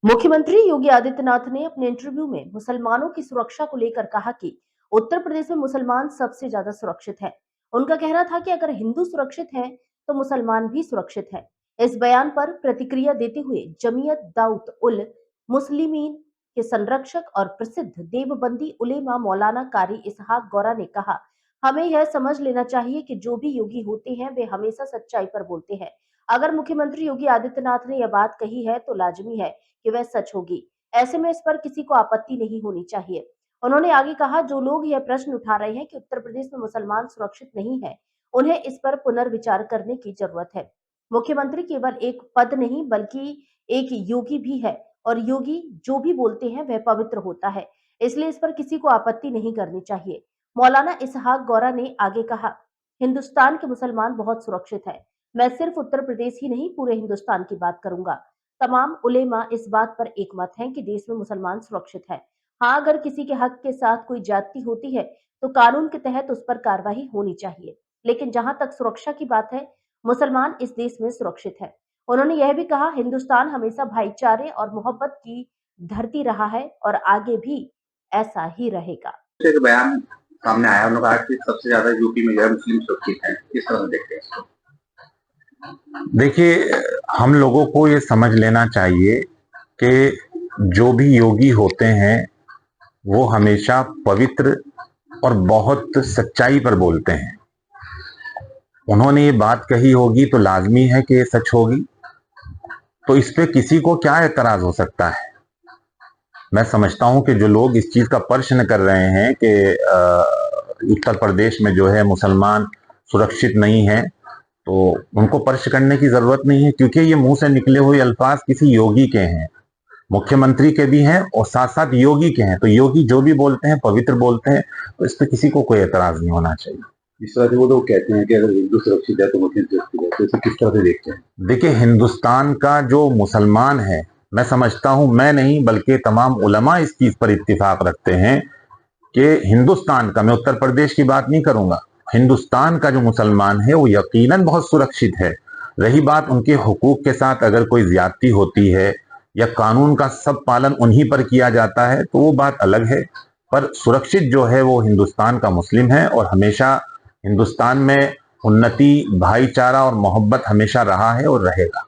मुख्यमंत्री योगी आदित्यनाथ ने अपने इंटरव्यू में मुसलमानों की सुरक्षा को लेकर कहा कि उत्तर प्रदेश में मुसलमान सबसे ज्यादा सुरक्षित है। उनका कहना था कि अगर हिंदू सुरक्षित है तो मुसलमान भी सुरक्षित है। इस बयान पर प्रतिक्रिया देते हुए जमीयत दाऊद उल मुस्लिमीन के संरक्षक और प्रसिद्ध देवबंदी उलेमा मौलाना कारी इसहाक गौरा ने कहा, हमें यह समझ लेना चाहिए कि जो भी योगी होते हैं वे हमेशा सच्चाई पर बोलते हैं। अगर मुख्यमंत्री योगी आदित्यनाथ ने यह बात कही है तो लाजमी है कि वह सच होगी। ऐसे में इस पर किसी को आपत्ति नहीं होनी चाहिए। उन्होंने आगे कहा, जो लोग यह प्रश्न उठा रहे हैं कि उत्तर प्रदेश में मुसलमान सुरक्षित नहीं है, उन्हें इस पर पुनर्विचार करने की जरूरत है। मुख्यमंत्री केवल एक पद नहीं बल्कि एक योगी भी है और योगी जो भी बोलते हैं वह पवित्र होता है, इसलिए इस पर किसी को आपत्ति नहीं करनी चाहिए। मौलाना इसहाक गौरा ने आगे कहा, हिंदुस्तान के मुसलमान बहुत सुरक्षित है। मैं सिर्फ उत्तर प्रदेश ही नहीं पूरे हिंदुस्तान की बात करूंगा। तमाम उलेमा इस बात पर एकमत हैं कि देश में मुसलमान सुरक्षित है। हाँ, अगर किसी के हक के साथ कोई ज्यादती होती है तो कानून के तहत उस पर कार्रवाई होनी चाहिए, लेकिन जहां तक सुरक्षा की बात है, मुसलमान इस देश में सुरक्षित है। उन्होंने यह भी कहा, हिंदुस्तान हमेशा भाईचारे और मोहब्बत की धरती रहा है और आगे भी ऐसा ही रहेगा। एक बयान सामने आया, उन्होंने कहा कि सबसे ज्यादा यूपी में जो है मुस्लिम सुरक्षित है। किस तरह से देखते हैं इसको? देखिए, हम लोगों को ये समझ लेना चाहिए कि जो भी योगी होते हैं वो हमेशा पवित्र और बहुत सच्चाई पर बोलते हैं। उन्होंने ये बात कही होगी तो लाजमी है कि ये सच होगी। तो इस पे किसी को क्या एतराज हो सकता है? मैं समझता हूं कि जो लोग इस चीज का प्रश्न कर रहे हैं कि उत्तर प्रदेश में जो है मुसलमान सुरक्षित नहीं है, तो उनको प्रश्न करने की जरूरत नहीं है, क्योंकि ये मुंह से निकले हुए अल्फाज किसी योगी के हैं, मुख्यमंत्री के भी हैं और साथ साथ योगी के हैं। तो योगी जो भी बोलते हैं पवित्र बोलते हैं, तो इस पर किसी को कोई एतराज नहीं होना चाहिए। इस तरह से वो लोग कहते हैं कि अगर हिंदू सुरक्षित है तो मुस्लिम सुरक्षित है, तो इसे किस तरह से देखते हैं? देखिए, हिंदुस्तान का जो मुसलमान है, मैं समझता हूं, मैं नहीं बल्कि तमाम उलमा इस चीज पर इत्तिफाक रखते हैं कि हिंदुस्तान का, मैं उत्तर प्रदेश की बात नहीं करूंगा, हिंदुस्तान का जो मुसलमान है वो यकीनन बहुत सुरक्षित है। रही बात उनके हुकूक के साथ अगर कोई ज्यादती होती है या कानून का सब पालन उन्हीं पर किया जाता है तो वो बात अलग है, पर सुरक्षित जो है वो हिंदुस्तान का मुस्लिम है और हमेशा हिंदुस्तान में उन्नति, भाईचारा और मोहब्बत हमेशा रहा है और रहेगा।